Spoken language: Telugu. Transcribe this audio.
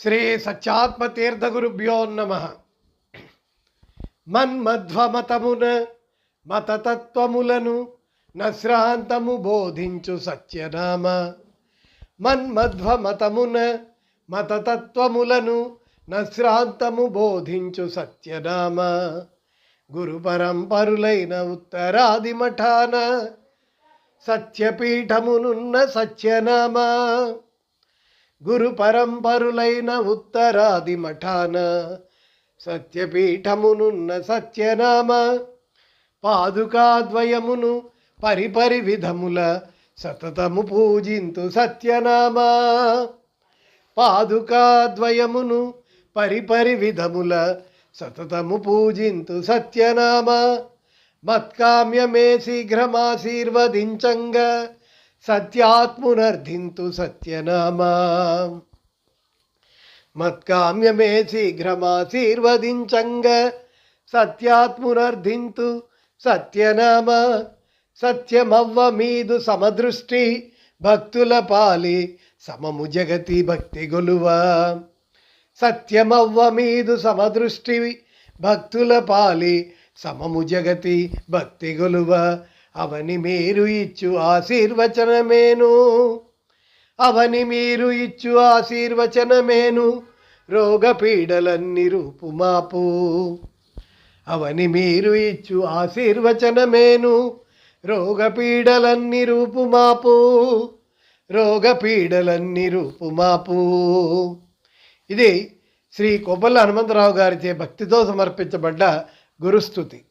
శ్రీ సత్యాత్మతీర్థగురుభ్యో నమః. మన్మధ్వమతమున మతతత్వములను నశ్రాంతము బోధించు సత్యనామ. మన్మధ్వమతమున మతతత్వములను నశ్రాంతము బోధించు సత్యనామ. గురు పరంపరులైన ఉత్తరాది మఠాన సత్యపీఠమునున్న సత్యనామ. గురు పరంపరులైన ఉత్తరాది మఠాన సత్యపీఠమునున్న సత్యనామ. పాదుకాద్వయమును పరిపరి విధముల సతతము పూజింతు సత్యనామ. పాదుకాద్వయమును పరిపరి విధముల సతతము పూజింతు సత్యనామ. మత్కామ్యమే శీఘ్రమాశీర్వదించంగా సత్యాత్మునర్ధింతు సత్యనామ. మత్కామ్యమే శీఘ్రమాశీర్వదించంగా సత్యాత్మునర్ధింతు సత్యనామ. సత్యమవ్వ మీదు సమదృష్టి భక్తుల పాలి సమము జగతి భక్తి గొలువ. సత్యమవ్వ మీదు సమదృష్టి భక్తుల పాలి సమము జగతి భక్తి గొలువ. అవని మీరు ఇచ్చు ఆశీర్వచనమేను, అవని మీరు ఇచ్చు ఆశీర్వచనమేను. రోగపీడలన్నీ రూపుమాపు. అవని మీరు ఇచ్చు ఆశీర్వచనమేను. రోగపీడలన్నీ రూపుమాపు. రోగపీడలన్నీ రూపుమాపు. ఇది శ్రీ కొబ్బల హనుమంతరావు గారిచే భక్తితో సమర్పించబడ్డ గురుస్తుతి.